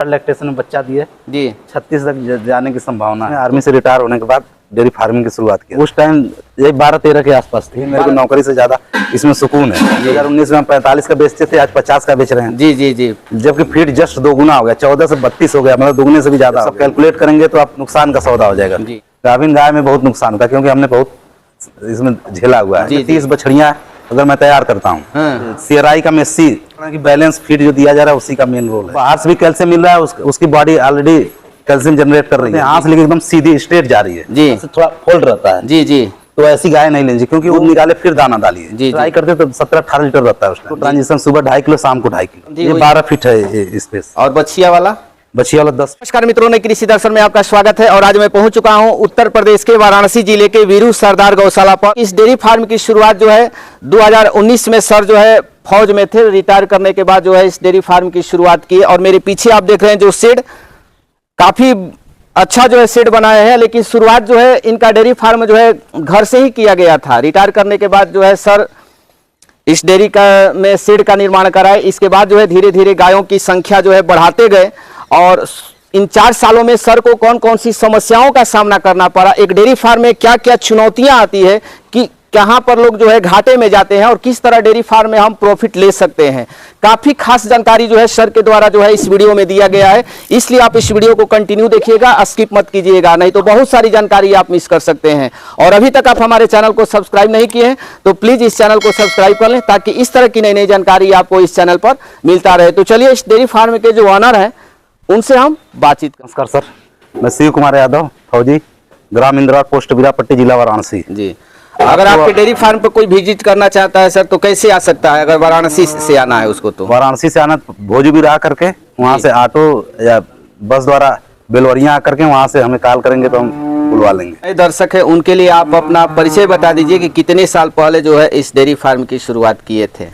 Lactation में बच्चा दिए जी 36 तक जाने की संभावना है। आर्मी से रिटायर होने के बाद डेयरी फार्मिंग की शुरुआत की। उस टाइम ये 12-13 के आसपास थी। मेरे को नौकरी से ज्यादा इसमें सुकून है। 2019 में हम 45 का बेचते थे, आज 50 का बेच रहे हैं। जी जी जी। जबकि फीड जस्ट दोगुना हो गया, 14 से 32 हो गया, मतलब दोगुने से भी ज्यादा। सब कैलकुलेट करेंगे तो आप नुकसान का सौदा हो जाएगा। गाभिन गाय में बहुत नुकसान होता है क्योंकि हमने बहुत इसमें झेला हुआ है। 30 बछड़ियां अगर मैं तैयार करता हूँ, सीआरआई का मेसी की बैलेंस फीड जो दिया जा रहा है उसी का मेन रोल है। बाहर से भी कैल्शियम मिल रहा है, उसकी बॉडी ऑलरेडी कैल्शियम जनरेट कर रही है। हाथ से लेके एकदम सीधी स्ट्रेट जा रही है जी, थोड़ा फोल्ड रहता है जी जी। तो ऐसी गाय नहीं लीजिए क्योंकि दूध निकाले फिर दाना डालिए जी। ट्राई करते तो 17-18 लीटर रहता है उसका ट्रांजिशन। सुबह 2.5 किलो, शाम को 2.5 किलो। ये 12 फीट है स्पेस। और बछिया वाला 10। नमस्कार मित्रों, नई कृषि दर्शन में आपका स्वागत है। और आज मैं पहुंच चुका हूं उत्तर प्रदेश के वाराणसी जिले के वीरू सरदार गौशाला पर। इस डेयरी फार्म की शुरुआत जो है 2019 में सर जो है फौज में थे। रिटायर करने के बाद जो है इस डेयरी फार्म की शुरुआत की। और मेरे पीछे आप देख रहे हैं जो शेड, काफी अच्छा जो है शेड बनाया है। लेकिन शुरुआत जो है इनका डेयरी फार्म जो है घर से ही किया गया था। रिटायर करने के बाद जो है सर इस डेयरी का में शेड का निर्माण कराए। इसके बाद जो है धीरे धीरे गायों की संख्या जो है बढ़ाते गए। और इन 4 सालों में सर को कौन कौन सी समस्याओं का सामना करना पड़ा, एक डेयरी फार्म में क्या क्या चुनौतियां आती है, कि कहां पर लोग जो है घाटे में जाते हैं और किस तरह डेयरी फार्म में हम प्रॉफिट ले सकते हैं, काफी खास जानकारी जो है सर के द्वारा जो है इस वीडियो में दिया गया है। इसलिए आप इस वीडियो को कंटिन्यू देखिएगा, स्किप मत कीजिएगा, नहीं तो बहुत सारी जानकारी आप मिस कर सकते हैं। और अभी तक आप हमारे चैनल को सब्सक्राइब नहीं किए हैं तो प्लीज इस चैनल को सब्सक्राइब कर लें, ताकि इस तरह की नई नई जानकारी आपको इस चैनल पर मिलता रहे। तो चलिए इस डेयरी फार्म के जो ऑनर है उनसे हम बातचीत। नमस्कार सर, मैं शिव कुमार यादव, फौजी, ग्राम इंदिरा, पोस्ट बीरापट्टी, जिला वाराणसी जी। अगर आपके डेयरी फार्म पर कोई विजिट करना चाहता है सर तो कैसे आ सकता है? अगर वाराणसी से आना है उसको तो वाराणसी से आना, भोजू भी रहा करके वहाँ से ऑटो या बस द्वारा बेलवरिया आकर के वहाँ से हमें कॉल करेंगे तो हम बुलवा लेंगे। दर्शक है उनके लिए आप अपना परिचय बता दीजिए कि कितने साल पहले जो है इस डेयरी फार्म की शुरुआत किए थे?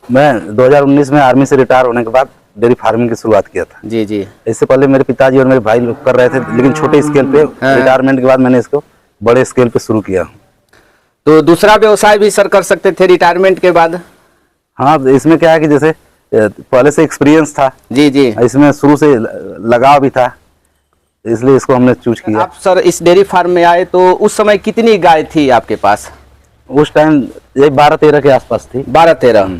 मैं 2019 में आर्मी से रिटायर होने के बाद डेयरी फार्मिंग की शुरुआत किया था जी जी। इससे पहले मेरे पिताजी और मेरे भाई लोग कर रहे थे, लेकिन छोटे स्केल पे। रिटायरमेंट के बाद मैंने इसको बड़े स्केल पे शुरू किया। तो दूसरा व्यवसाय भी सर कर सकते थे रिटायरमेंट के बाद? हाँ, इसमें क्या है कि जैसे पहले से एक्सपीरियंस था जी जी, इसमें शुरू से लगाव भी था, इसलिए इसको हमने चूज किया। आप सर इस डेयरी फार्म में आए तो उस समय कितनी गाय थी आपके पास? उस टाइम ये 12-13 के आसपास थी। 12-13।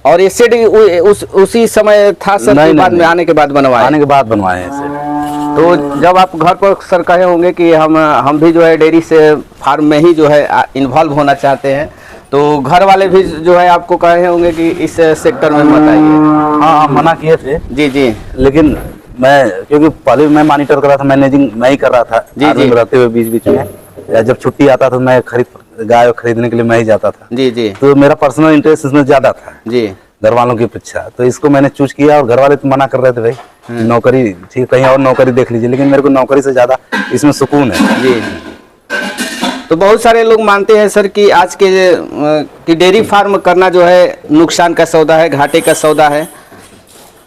और ये शेड उसी समय था सर? नहीं, बाद में आने के बाद बनवाए? आने के बाद बनवाए हैं। तो जब आप घर पर सर कहे होंगे कि हम भी जो है डेयरी से फार्म में ही जो है इन्वॉल्व होना चाहते हैं, तो घर वाले भी जो है आपको कहे होंगे कि इस सेक्टर में मत आइए? हाँ, मना किए थे जी जी। लेकिन मैं, क्योंकि पहले मैं मॉनिटर कर रहा था, मैनेजिंग मैं ही कर रहा था जी जी, रहते हुए बीच बीच में, या जब छुट्टी आता था मैं गाय खरीदने के लिए मैं ही जाता था जी जी। तो मेरा पर्सनल इंटरेस्ट इसमें ज्यादा था जी, घर वालों की अपेक्षा। तो इसको मैंने चूज किया। और घर वाले तो मना कर रहे थे, भाई नौकरी ठीक, कहीं और नौकरी देख लीजिए, लेकिन मेरे को नौकरी से ज्यादा इसमें सुकून है जी। तो बहुत सारे लोग मानते हैं सर कि आज के डेयरी फार्म करना जो है नुकसान का सौदा है, घाटे का सौदा है।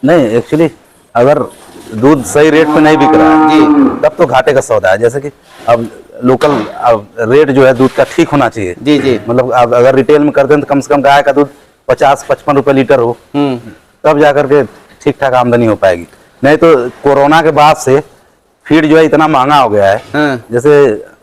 नहीं, एक्चुअली अगर दूध सही रेट पे नहीं बिक रहा है जी, तब तो घाटे का सौदा है। जैसे कि अब लोकल रेट जो है दूध का ठीक होना चाहिए जी जी। मतलब अगर रिटेल में करते हैं तो कम से कम गाय का दूध 50-55 रुपए लीटर हो, तब जाकर के ठीक ठाक आमदनी हो पाएगी। नहीं तो कोरोना के बाद से फीड जो है इतना महंगा हो गया है। जैसे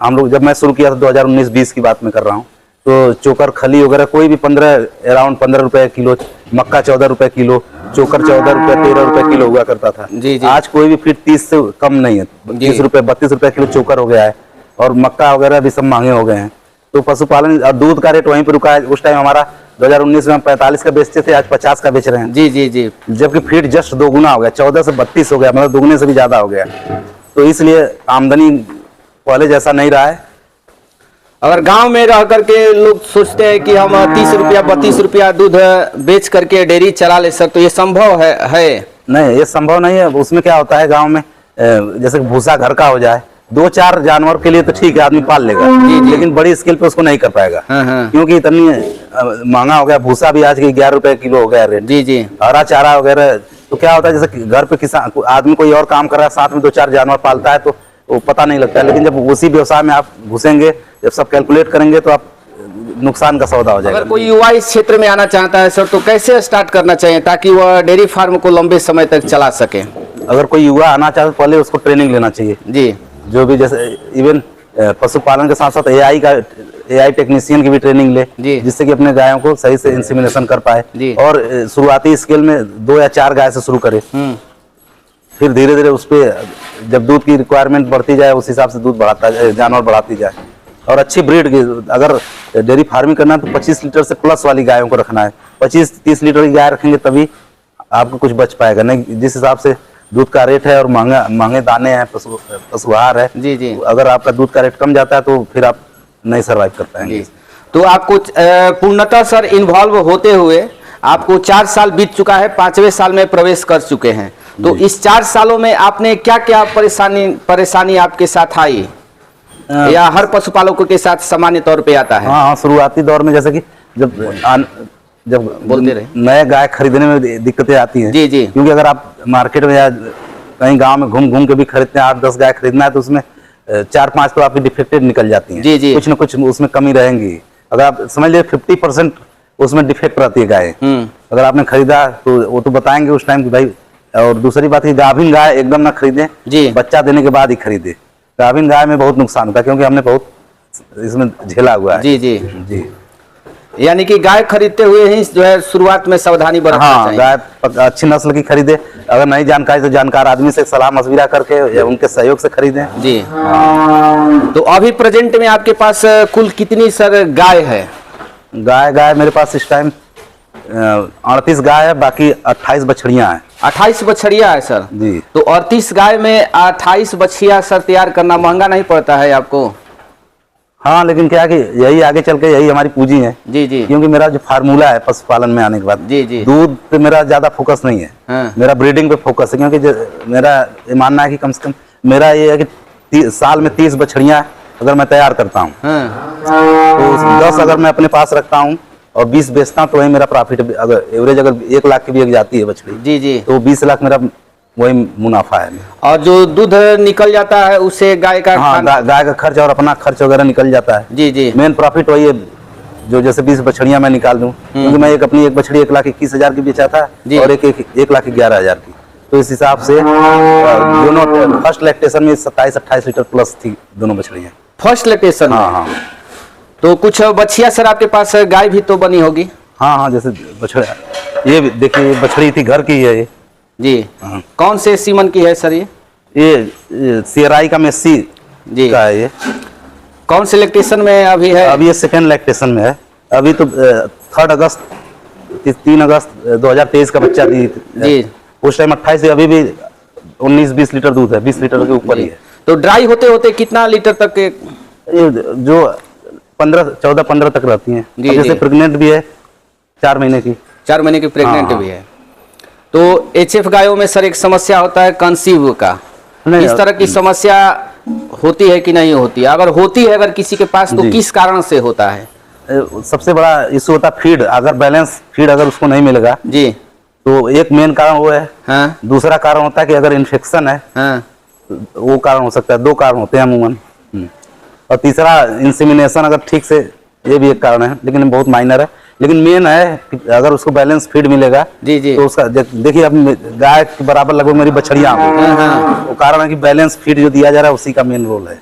हम लोग, जब मैं शुरू किया था 2019-20 की बात मैं कर रहा हूँ, तो चोकर खली वगैरह कोई भी अराउंड 15 रुपए किलो, मक्का 14 रुपए किलो, चोकर 14 रुपए 13 रुपए किलो हुआ करता था जी जी। आज कोई भी फीड 30 से कम नहीं है, 30 रुपए 32 रुपए किलो चोकर हो गया है। और मक्का वगैरह भी सब महंगे हो गए हैं। तो पशुपालन और दूध का रेट वहीं पर रुका है। उस टाइम हमारा 2019 में हम 45 का बेचते थे, आज 50 का बेच रहे हैं जी जी जी। जबकि फीड जस्ट दोगुना हो गया, 14 से 32 हो गया, मतलब दोगुने से भी ज्यादा हो गया। तो इसलिए आमदनी पहले जैसा नहीं रहा है। अगर गांव में रह करके लोग सोचते हैं कि हम 30 रुपया 32 रुपया दूध बेच करके डेयरी चला ले सर, तो ये संभव है? नहीं, ये संभव नहीं है। उसमें क्या होता है, गांव में जैसे भूसा घर का हो जाए, 2-4 जानवर के लिए तो ठीक है, आदमी पाल लेगा जी जी। लेकिन बड़ी स्केल पे उसको नहीं कर पाएगा क्योंकि इतनी महंगा हो गया। भूसा भी आज के 11 रुपए किलो हो गया रेट जी जी। हरा चारा वगैरह। तो क्या होता है, जैसे घर पे किसान आदमी कोई और काम कर रहा है, साथ में 2-4 जानवर पालता है, तो वो पता नहीं लगता है। लेकिन जब उसी व्यवसाय में आप घुसेंगे, जब सब कैलकुलेट करेंगे, तो आप नुकसान का सौदा हो जाएगा। अगर कोई युवा इस क्षेत्र में आना चाहता है सर, तो कैसे स्टार्ट करना चाहिए ताकि वह डेयरी फार्म को लंबे समय तक चला सके? अगर कोई युवा आना चाहे तो पहले उसको ट्रेनिंग लेना चाहिए जी जो भी, जैसे इवन पशुपालन के साथ साथ एआई टेक्नीशियन की भी ट्रेनिंग ले, जिससे कि अपने गायों को सही से इंसेमिनेशन कर पाए। और शुरुआती स्केल में 2 या 4 गाय से शुरू करे, फिर धीरे धीरे उस पर जब दूध की रिक्वायरमेंट बढ़ती जाए उस हिसाब से दूध जानवर बढ़ाती जाए। और अच्छी ब्रीड की, अगर डेयरी फार्मिंग करना है तो 25 लीटर से प्लस वाली गायों को रखना है। 25-30 लीटर की गाय रखेंगे तभी आपको कुछ बच पाएगा, नहीं जिस हिसाब से दूध का रेट है और महंगे दाने हैं, पशुआहार है जी, अगर आपका दूध का रेट कम जाता है तो फिर आप नहीं सर्वाइव कर पाएंगे। तो आपको पूर्णतः सर इन्वॉल्व होते हुए आपको 4 साल बीत चुका है, 5वें साल में प्रवेश कर चुके हैं। तो इस 4 सालों में आपने क्या क्या परेशानी आपके साथ आई, या हर पशुपालकों के साथ सामान्य तौर पे आता है? हाँ, शुरुआती दौर में जैसे कि जब बोलते रहे, नए गाय खरीदने में दिक्कतें आती हैं। जी, क्योंकि अगर आप मार्केट में या कहीं गांव में घूम घूम के भी खरीदते हैं, 8-10 गाय खरीदना है तो उसमें 4-5 तो आपकी डिफेक्टेड निकल जाती हैं। जी, कुछ न कुछ उसमें कमी रहेंगी। अगर आप समझ लीजिए 50% उसमें डिफेक्ट रहती है गाय। अगर आपने खरीदा तो वो तो बताएंगे उस टाइम कि भाई। और दूसरी बात की गाभिन गाय एकदम ना खरीदें, बच्चा देने के बाद ही खरीदे। गाभिन गाय में बहुत नुकसान होता है, क्योंकि हमने बहुत इसमें झेला हुआ है। जी। यानी कि गाय खरीदते हुए ही जो है शुरुआत में सावधानी बरतना चाहिए। गाय अच्छी नस्ल की खरीदे, अगर नहीं जानकारी तो जानकार आदमी से सलाह मशविरा करके या उनके सहयोग से खरीदें। जी। तो अभी प्रेजेंट में आपके पास कुल कितनी सर गाय है? गाय मेरे पास इस टाइम 38 गाय है, बाकी 28 बछड़ियां हैं। 28 बछड़िया है सर जी। तो 38 गाय में 28 बछिया सर तैयार करना महंगा नहीं पड़ता है आपको? हाँ, लेकिन क्या कि यही आगे चल के यही हमारी पूंजी है। जी। क्योंकि मेरा जो फार्मूला है पशुपालन में आने के बाद, जी। दूध पे मेरा ज्यादा फोकस नहीं है। मेरा ब्रीडिंग पे फोकस है, क्योंकि मेरा ये मानना है कि कम से कम मेरा ये है कि साल में 30 बछड़ियां अगर मैं तैयार करता हूँ तो 10 अगर मैं अपने पास रखता हूँ और 20 बेचता हूँ तो वही मेरा प्रॉफिट। अगर एवरेज अगर 1 लाख की भी एक जाती है बछड़ी, जी, तो 20 लाख मेरा वही मुनाफा है। और जो दूध निकल जाता है उससे गाय का, गाय का खर्च और अपना खर्च वगैरह निकल जाता है। जी। मेन प्रॉफिट वही है, जो जैसे 20 बछड़ियां मैं निकाल दूं, क्योंकि मैं अपनी एक बछड़ी 1,21,000 की बेचा था और एक 1,11,000 की। तो इस हिसाब से दोनों फर्स्ट लैक्टेशन में 27-28 लीटर प्लस थी दोनों बछड़ियां। First lactation? हाँ। तो कुछ बछिया सर आपके पास गाय भी तो बनी होगी? हाँ, जैसे बछड़ा, ये देखिए बछड़ी थी, घर की है ये। जी। कौन से सीमन की है सर ये सीआरआई का मेसी जी का है। ये कौन से लैक्टेशन में अभी है? अभी ये सेकंड लैक्टेशन में है। अभी तो 3 अगस्त 2023 का बच्चा दी जी। उस टाइम 28 से अभी भी 19-20 लीटर दूध है, 20 लीटर के ऊपर ही है। तो ड्राई होते होते कितना लीटर तक के? जो 14-15 तक रहती है। जैसे प्रेग्नेंट भी है 4 महीने की। 4 महीने की प्रेग्नेंट भी है। तो एचएफ गायों में सर एक समस्या होता है कंसीव का, इस तरह की समस्या होती है कि नहीं होती? अगर होती है अगर किसी के पास, तो किस कारण से होता है? सबसे बड़ा इशू होता है फीड। अगर बैलेंस फीड अगर उसको नहीं मिलेगा जी, तो एक मेन कारण वो है। हाँ। दूसरा कारण होता है कि अगर इन्फेक्शन है, हाँ, वो कारण हो सकता है। 2 कारण होते हैं अमूमन। और तीसरा इंसेमिनेशन अगर ठीक से, ये भी एक कारण है, लेकिन बहुत माइनर है। लेकिन मेन है कि अगर उसको बैलेंस फीड मिलेगा जी, तो उसका देखिए अब गाय के बराबर लगभग मेरी बछड़ियां हैं। वो कारण है कि बैलेंस फीड जो दिया जा रहा है उसी का मेन रोल है।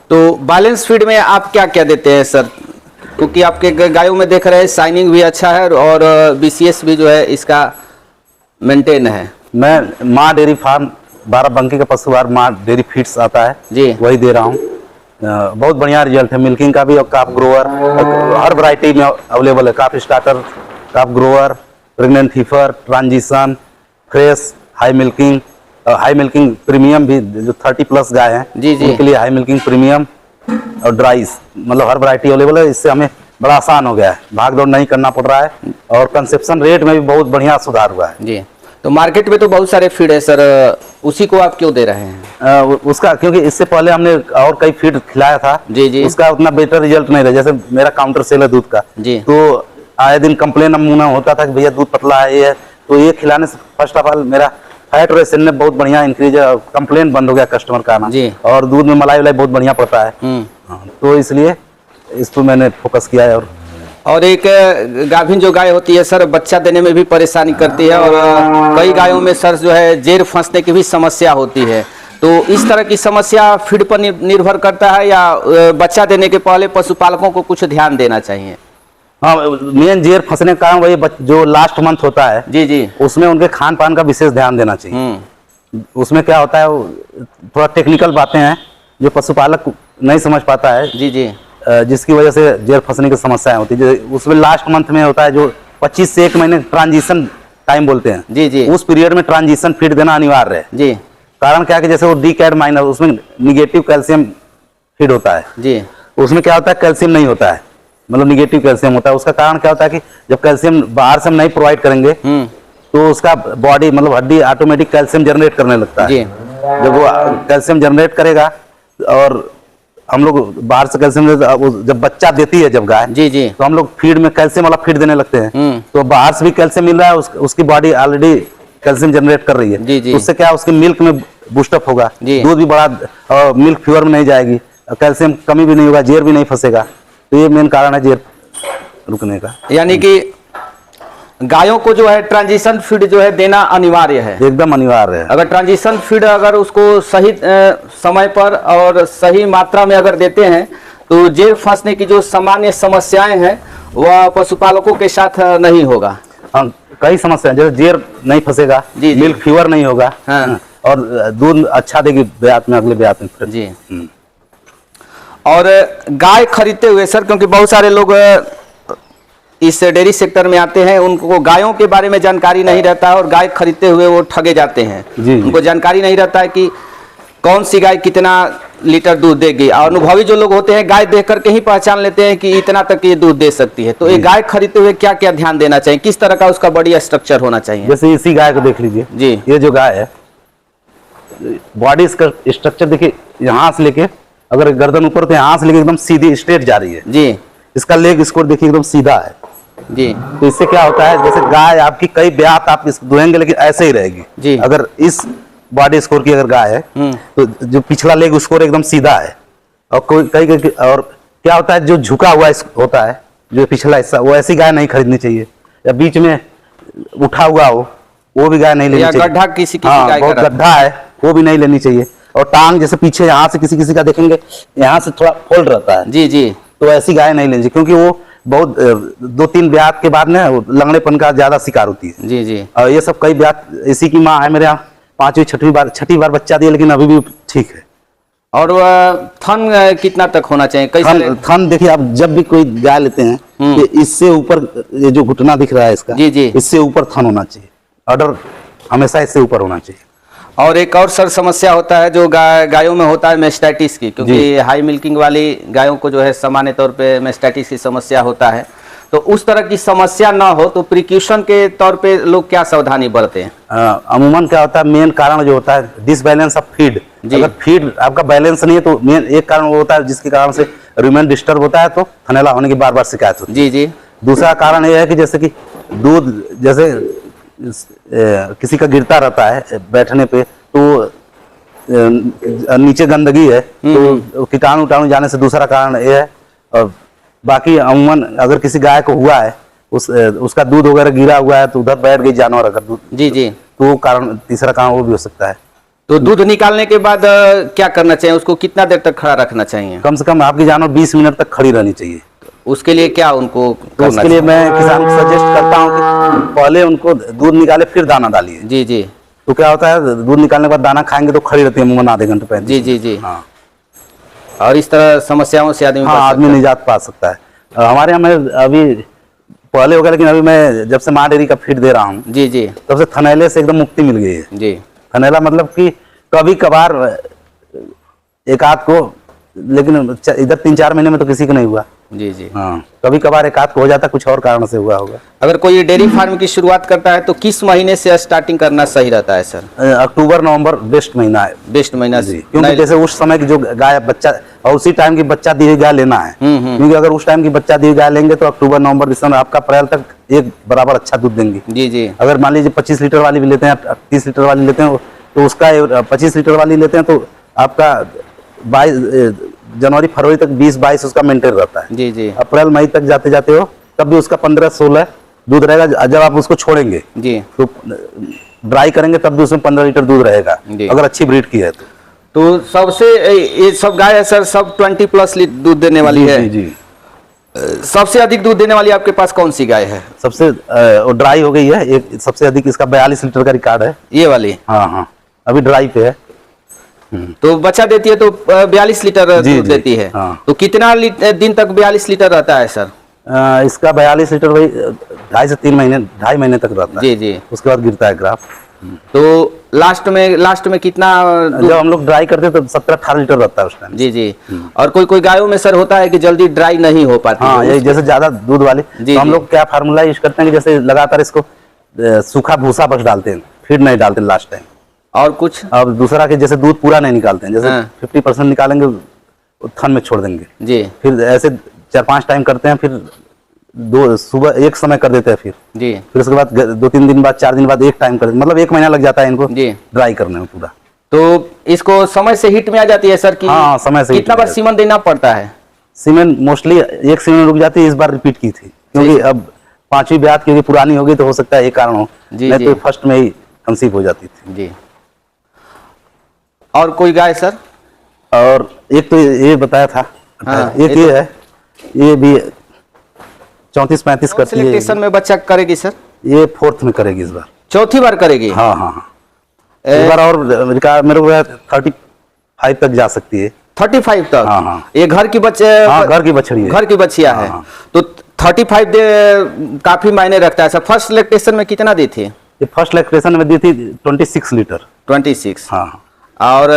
तो बैलेंस फीड में आप क्या क्या देते हैं सर? क्योंकि आपके गायों में देख रहे हैं शाइनिंग भी अच्छा है और बीसीएस भी जो है इसका मेंटेन है। मैं माँ डेयरी फार्म 12 बंकी का पशुआहार माँ डेयरी फीड्स आता है जी, वही दे रहा हूँ। बहुत बढ़िया रिजल्ट है मिल्किंग का भी। और काफ ग्रोअर हर वैरायटी में अवेलेबल है। Calf starter, calf grower, pregnant heifer, transition, fresh, high milking premium भी, जो 30+ गाय हैं जी, उनके लिए हाई मिल्किंग प्रीमियम और ड्राइस, मतलब हर वैरायटी अवेलेबल है। इससे हमें बड़ा आसान हो गया है, भाग दौड़ नहीं करना पड़ रहा है। और कंसेप्शन रेट में भी बहुत बढ़िया सुधार हुआ है जी। तो मार्केट में तो बहुत सारे फीड है सर, उसी को आप क्यों दे रहे हैं? उसका क्योंकि इससे पहले हमने और कई फीड खिलाया था जी, उसका उतना बेटर रिजल्ट नहीं रहा। जैसे मेरा काउंटर सेल है दूध का जी, तो आए दिन कंप्लेन नमूना होता था कि भैया दूध पतला है ये। तो ये खिलाने से फर्स्ट ऑफ ऑल मेरा फैट रेशन में बहुत बढ़िया इंक्रीज है, कंप्लेन बंद हो गया कस्टमर का आना जी। और दूध में मलाई बहुत बढ़िया पड़ता है। तो इसलिए इस पर मैंने फोकस किया है। और और एक गाभिन जो गाय होती है सर, बच्चा देने में भी परेशानी करती है, और कई गायों में सर जो है जेर फंसने की भी समस्या होती है। तो इस तरह की समस्या फीड पर निर्भर करता है, या बच्चा देने के पहले पशुपालकों को कुछ ध्यान देना चाहिए? हाँ, मेन जेर फंसने का कारण वही जो लास्ट मंथ होता है जी जी, उसमें उनके खान पान का विशेष ध्यान देना चाहिए। उसमें क्या होता है, थोड़ा टेक्निकल बातें हैं जो पशुपालक नहीं समझ पाता है। जी जी, जिसकी वजह से जेर फंसने की समस्याएं होती है। उसमें लास्ट मंथ में होता है जो 25 से 1 महीने ट्रांजिशन टाइम बोलते हैं। जी जी, उस पीरियड में ट्रांजिशन फीड देना अनिवार्य है जी। कारण क्या है कि जैसे वो डी कैड माइनस, उसमें निगेटिव कैल्शियम फीड होता है जी, उसमें क्या होता है कैल्शियम नहीं होता है, मतलब निगेटिव कैल्शियम होता है। उसका कारण क्या होता है कि जब कैल्शियम बाहर से हम नहीं प्रोवाइड करेंगे तो उसका बॉडी मतलब हड्डी ऑटोमेटिक कैल्शियम जनरेट करने लगता है। जी। जब वो कैल्शियम जनरेट करेगा और हम लोग बाहर से कैल्शियम, जब बच्चा देती है जब गाय, जी जी, तो हम लोग फीड में कैल्शियम वाला फीड देने लगते हैं। तो बाहर से भी कैल्शियम मिल रहा है, उसकी बॉडी ऑलरेडी कैल्शियम जनरेट कर रही है। जी जी, तो उससे क्या उसके मिल्क में बूस्टअप होगा, जी। दूध भी बड़ा, और मिल्क फीवर में नहीं जाएगी, कैल्शियम कमी भी नहीं होगा, जेर भी नहीं फंसेगा। तो ये मेन कारण है जेर रुकने का। यानी कि गायों को जो है ट्रांजिशन फीड जो है देना अनिवार्य है, एकदम अनिवार्य है। अगर ट्रांजिशन फीड अगर उसको सही समय पर और सही मात्रा में अगर देते हैं तो जेर फंसने की जो सामान्य समस्याएं हैं वह पशुपालकों के साथ नहीं होगा। हाँ, कई समस्याएं, जैसे जेर नहीं फंसेगा, जी, जी। मिल्क फीवर नहीं होगा, हाँ। और दूध अच्छा देगी ब्यात में, अगले ब्यात में फिर। जी। और गाय खरीदते हुए सर, क्योंकि बहुत सारे लोग इस डेयरी सेक्टर में आते हैं, उनको गायों के बारे में जानकारी नहीं रहता है और गाय खरीदते हुए वो ठगे जाते हैं। जी। उनको जानकारी नहीं रहता है कि कौन सी गाय कितना लीटर दूध देगी, और अनुभवी जो लोग होते हैं गाय देख करके ही पहचान लेते हैं कि इतना तक ये दूध दे सकती है। तो ये गाय खरीदते हुए क्या क्या ध्यान देना चाहिए, किस तरह का उसका बॉडी स्ट्रक्चर होना चाहिए? जैसे इसी गाय को देख लीजिए जी, ये जो गाय है, बॉडी स्ट्रक्चर देखिए, यहाँ से लेके अगर गर्दन ऊपर तो यहाँ से लेके एकदम सीधी स्ट्रेट जा रही है जी, इसका लेग स्कोर देखिए एकदम सीधा है। जी तो इससे क्या होता है, जैसे गाय आपकी कई ब्यात आप इसको दुहेंगे लेकिन ऐसे ही रहेगी जी। अगर इस बॉडी स्कोर की अगर गाय है तो जो पिछला लेग स्कोर एकदम सीधा है। और कोई कई और क्या होता है, जो झुका हुआ होता है जो पिछला हिस्सा, वो ऐसी गाय नहीं खरीदनी चाहिए। या बीच में उठा हुआ हो वो भी गाय नहीं लेनी चाहिए। गड्ढा किसी हाँ, गाय बहुत का गड्ढा है वो भी नहीं लेनी चाहिए। और टांग जैसे पीछे यहाँ से किसी का देखेंगे यहाँ से थोड़ा फोल्ड रहता है, जी जी, तो ऐसी गाय नहीं लेनी चाहिए, क्योंकि वो बहुत 2-3 ब्यात के बाद ना लंगड़ेपन का ज्यादा शिकार होती है। जी जी। और ये सब कई ब्यात, इसी की माँ है मेरे यहाँ 5वीं छठी बार बच्चा दिया, लेकिन अभी भी ठीक है। और थन कितना तक होना चाहिए? थन देखिए, आप जब भी कोई गाय लेते हैं तो इससे ऊपर, ये जो घुटना दिख रहा है इसका, जी जी, इससे ऊपर थन होना चाहिए, ऑर्डर हमेशा इससे ऊपर होना चाहिए। और एक और सर समस्या होता है जो गायों में होता है मेस्टाइटिस की, क्योंकि हाई मिल्किंग वाली गायों को जो है सामान्य तौर पे मेस्टाइटिस की समस्या होता है। तो उस तरह की समस्या ना हो तो प्रिकॉशन के तौर पे लोग क्या सावधानी बरते हैं? अमूमन क्या होता है, मेन कारण जो होता है डिसबैलेंस ऑफ फीड। अगर फीड आपका बैलेंस नहीं है तो मेन एक कारण वो होता है जिसके कारण से रूमेन डिस्टर्ब होता है, तो थनैला होने की बार बार शिकायत होती है। जी जी। दूसरा कारण ये है कि जैसे कि दूध जैसे किसी का गिरता रहता है बैठने पे, तो नीचे गंदगी है तो कीटाणु उटाणु जाने से दूसरा कारण ये है। और बाकी अमूमन अगर किसी गाय को हुआ है उसका दूध वगैरह गिरा हुआ है तो उधर बैठ गई जानवर अगर दूध, जी जी, तो वो कारण, तीसरा कारण वो भी हो सकता है। तो दूध निकालने के बाद क्या करना चाहिए, उसको कितना देर तक खड़ा रखना चाहिए? कम से कम आपकी जानवर 20 मिनट तक खड़ी रहनी चाहिए। उसके लिए क्या उनको तो उसके लिए मैं किसान को सजेस्ट करता हूँ कि पहले उनको दूध निकाले फिर दाना डालिए। जी जी। तो क्या होता है, दूध निकालने के बाद दाना खाएंगे तो खड़ी रहती है मुंह में आधे घंटे पहले। जी जी जी। हाँ, और इस तरह समस्याओं से आदमी निजात पा सकता है। हमारे यहाँ मैं अभी पहले होगा, लेकिन अभी मैं जब से माँ डेयरी का फीड दे रहा हूँ जी जी, तब से थनैले से एकदम मुक्ति मिल गई है। जी। थनैला मतलब कि कभी कभार एक आध को, लेकिन इधर 3-4 महीने में तो किसी को नहीं हुआ। जी जी। हाँ, कभी कभार एक आध को हो जाता, कुछ और कारण से हुआ होगा। अगर कोई डेयरी फार्म की शुरुआत करता है तो किस महीने से स्टार्टिंग करना सही रहता है सर? अक्टूबर नवंबर बेस्ट महीना है। बेस्ट महीना से, क्योंकि जैसे उस समय की जो गाय बच्चा, और उसी टाइम की बच्चा दी गाय लेना है। क्योंकि अगर उस टाइम की बच्चा दी गाय लेंगे तो अक्टूबर नवंबर दिसंबर आपका अप्रैल तक एक बराबर अच्छा दूध देंगी। जी जी। अगर मान लीजिए 25 लीटर वाली भी लेते हैं, 30 लीटर वाली लेते हैं, तो उसका 25 लीटर वाली लेते हैं तो आपका 22 जनवरी फरवरी तक 20-22 उसका मेंटेन रहता है। जी जी। अप्रैल मई तक जाते जाते वो तब भी उसका 15-16 दूध रहेगा। जब आप उसको छोड़ेंगे जी तो ड्राई करेंगे तब भी उसमें 15 लीटर दूध रहेगा, जी। अगर अच्छी ब्रीड की है तो सबसे ये सब गाय है सर, सब 20+ दूध देने वाली जी, है। जी जी। सबसे अधिक दूध देने वाली आपके पास कौन सी गाय है? सबसे वो ड्राई हो गई है, एक सबसे अधिक इसका 42 लीटर का रिकॉर्ड है। ये वाली? हाँ हाँ, अभी ड्राई पे है। तो बच्चा देती है तो 42 लीटर जी, दूध जी, देती है। हाँ। तो कितना दिन तक 42 लीटर रहता है सर? इसका 42 लीटर वही 2.5 से 3 महीने, 2.5 महीने तक रहता है। जी जी। उसके बाद गिरता है ग्राफ। तो लास्ट में कितना जब हम लोग ड्राई करते हैं तो 17-18 लीटर रहता है उस टाइम। जी जी। और कोई गायों में सर होता है कि जल्दी ड्राई नहीं हो पाती? हाँ, यही जैसे ज्यादा दूध वाली, जी, तो हम जी। लोग क्या फार्मूला यूज करते हैं कि जैसे लगातार इसको सूखा भूसा बस डालते हैं, फीड नहीं डालते लास्ट टाइम। और कुछ? अब दूसरा के जैसे दूध पूरा नहीं निकालते हैं, जैसे हाँ। 50% निकालेंगे थन में छोड़ देंगे। जी फिर ऐसे 4-5 टाइम करते हैं, फिर सुबह एक समय कर देते हैं, जी फिर उसके बाद 2-3 दिन बाद, 4 दिन बाद एक टाइम कर देते, मतलब 1 महीना लग जाता है इनको जी। ड्राई करने में पूरा। तो इसको समय से हिट में आ जाती है सर कि हाँ, समय से हिट कितना में बार आ जाती सीमन देना पड़ता है? सीमेंट मोस्टली एक सीमेंट रुक जाती है, इस बार रिपीट की थी क्योंकि अब 5वीं ब्यात क्योंकि पुरानी हो गई तो हो सकता है ये कारण हो, जी, नहीं जी। तो फर्स्ट में ही कंसीव हो जाती थी। जी। और कोई गाय सर? और एक तो ये बताया था, हाँ, एक ये ये है, ये भी 34-35 करती है। सिलेक्टेशन में बच्चा करेगी सर? ये 4th में करेगी इस बार। चौथी बार करेगी? हाँ हाँ हाँ, इस बार और मेरे को 35 तक जा सकती है। 35 तक? हाँ हाँ। ये घर की बच्चे? हाँ, घर की बछड़ी है। घर की बच्चिया है। हाँ। तो 35 काफी मायने रखता है सर। फर्स्ट सिलेक्टेशन में कितना दी थी? ये फर्स्ट लैक्टेशन में दी थी 26 लीटर। 26। हाँ और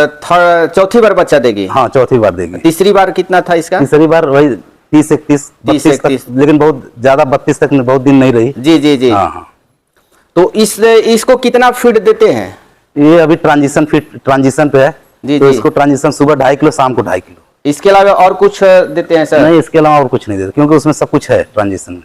चौथी बार बच्चा देगी? हाँ, चौथी बार देगी। तीसरी बार कितना था इसका? तीसरी बार वही 30-31, 32 तक, लेकिन बहुत ज्यादा 32 तक बहुत दिन नहीं रही। जी जी जी। हाँ हाँ। तो इसको कितना फीड देते हैं? ये अभी ट्रांजिशन पे है, जी, तो जी। इसको ट्रांजिशन सुबह 2.5 किलो, शाम को 2.5 किलो। इसके अलावा और कुछ देते हैं सर? नहीं, इसके अलावा और कुछ नहीं देते क्योंकि उसमें सब कुछ है ट्रांजिशन में।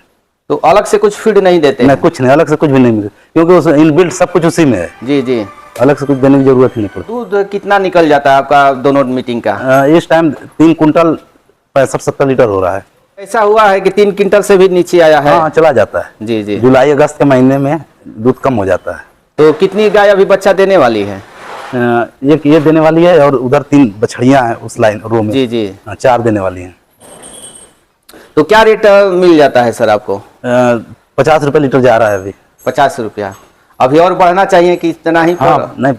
तो अलग से कुछ फीड नहीं देते नहीं, हैं? कुछ नहीं, अलग से कुछ भी नहीं मिलता क्योंकि उस इनबिल्ट सब कुछ उसी में है। जी जी। अलग से कुछ देने की जरूरत ही नहीं पड़ती। दूध कितना निकल जाता है आपका दोनों मीटिंग का? इस टाइम 3 कुंटल 65-70 लीटर हो रहा है। ऐसा हुआ है कि 3 क्विंटल से भी नीचे आया है? हाँ, चला जाता है। जी जी। जुलाई अगस्त के महीने में दूध कम हो जाता है। तो कितनी गाय अभी बच्चा देने वाली है? एक ये देने वाली है और उधर 3 बछड़ियां हैं उस लाइन रो में। जी जी। 4 देने वाली हैं। तो क्या रेट मिल जाता है सर आपको? 50 रुपए लीटर जा रहा है अभी। 50 रुपया। अभी और बढ़ना चाहिए कि इतना ही? हाँ, नहीं,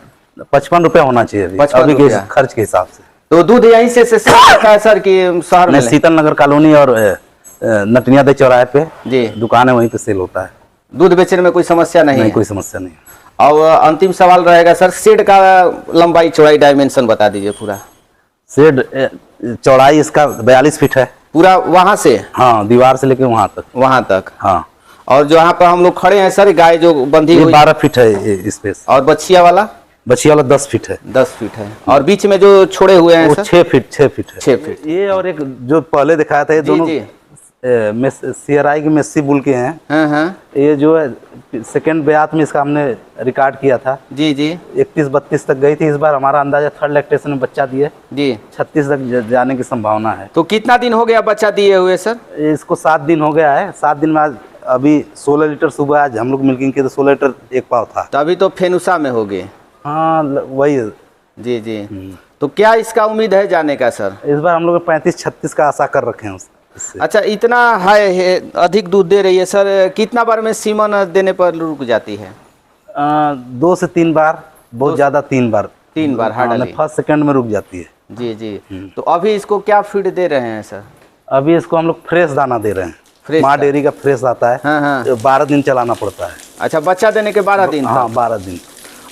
55 रुपया होना चाहिए अभी, 55 अभी के रुपया। खर्च के हिसाब से। तो दूध यहीं से होता है सर कि शहर में? नहीं, शीतल नगर कॉलोनी और नटनिया दे चौराहे पे जी। दुकान है, वहीं पे सेल होता है। दूध बेचने में कोई समस्या नहीं नहीं, है? कोई समस्या नहीं। और अंतिम सवाल रहेगा सर, शेड का लंबाई चौड़ाई डायमेंशन बता दीजिए पूरा। शेड चौड़ाई इसका 42 फीट है पूरा वहां से? हाँ, दीवार से लेके वहां तक। वहां तक? हाँ। और जो यहाँ पर हम लोग खड़े हैं सर, गाय जो बंधी ये हुई? 12 फीट है ये स्पेस। और बछिया वाला? बछिया वाला 10 फीट है। 10 फीट है। और बीच में जो छोड़े हुए हैं वो सर? 6 फीट है। 6 फीट। ये और एक जो पहले दिखाया था, ये जी, दोनों जी। सीआरआई की मेस्सी बुल के हैं। हाँ हाँ। ये जो है सेकंड ब्यात में इसका हमने रिकॉर्ड किया था। जी जी 31-32 तक गई थी। इस बार हमारा अंदाजा 3rd लैक्टेशन में बच्चा दिए जी। 36 तक जाने की संभावना है। तो कितना दिन हो गया बच्चा दिए हुए सर? इसको 7 दिन हो गया है। 7 दिन में आज अभी 16 लीटर सुबह आज हम लोग मिल्किंग किए तो 16 लीटर एक पाव था। तो अभी तो फेनुसा में हो गए? हाँ, वही। जी जी। तो क्या इसका उम्मीद है जाने का सर? इस बार हम लोग 35-36 का आशा कर रखे हैं इससे। अच्छा, इतना है अधिक दूध दे रही है सर, कितना बार में सीमन देने पर रुक जाती है? 2 से 3 बार, बहुत ज्यादा 3 बार। 3 बार हार्डली? फर्स्ट सेकंड में रुक जाती है। जी जी। तो अभी इसको क्या फीड दे रहे हैं सर? अभी इसको हम लोग फ्रेश दाना दे रहे हैं। फ्रेश माँ डेयरी का फ्रेश आता है। हाँ हाँ। 12 दिन चलाना पड़ता है। अच्छा, बच्चा देने के 12 दिन? हाँ, 12 दिन।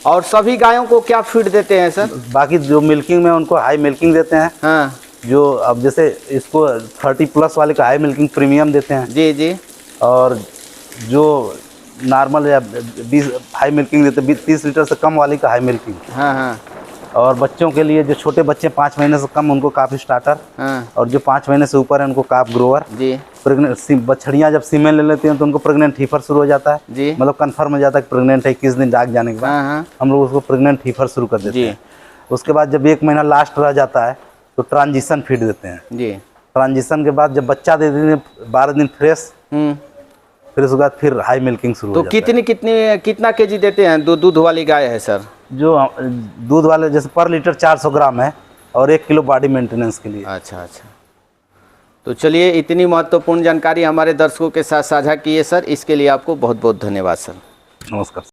और सभी गायों को क्या फीड देते हैं सर? बाकी जो मिल्किंग में उनको हाई मिल्किंग देते हैं। हाँ। जो अब जैसे इसको 30+ वाले का हाई मिल्किंग प्रीमियम देते हैं। जी जी। और जो नॉर्मल या 20 हाई मिल्किंग देते हैं, 30 लीटर से कम वाली का हाई मिल्किंग। हाँ हाँ। और बच्चों के लिए जो छोटे बच्चे 5 महीने से कम, उनको काफ स्टार्टर। हाँ। और जो 5 महीने से ऊपर है उनको काफ ग्रोवर। जी। प्रेग्नेंट बछड़ियाँ जब सीमेन ले लेती हैं तो उनको प्रेग्नेंट हीफर शुरू हो जाता है। जी। मतलब कंफर्म हो जाता है कि प्रेग्नेंट है। 21 दिन डाक जाने के बाद हाँ हाँ। हम लोग उसको प्रेग्नेंट हीफर शुरू कर देते हैं। उसके बाद जब 1 महीना लास्ट रह जाता है तो ट्रांजिशन फीड देते हैं। जी। ट्रांजिशन के बाद जब बच्चा दे देते हैं 12 दिन फ्रेश, फिर उसके बाद फिर हाई मिल्किंग शुरू तो हो जाता कितना केजी देते हैं दूध वाली गाय है सर? जो दूध वाले जैसे पर लीटर 400 ग्राम है और 1 किलो बॉडी मेंटेनेंस के लिए। अच्छा। तो चलिए, इतनी महत्वपूर्ण जानकारी हमारे दर्शकों के साथ साझा की है सर, इसके लिए आपको बहुत बहुत धन्यवाद सर। नमस्कार।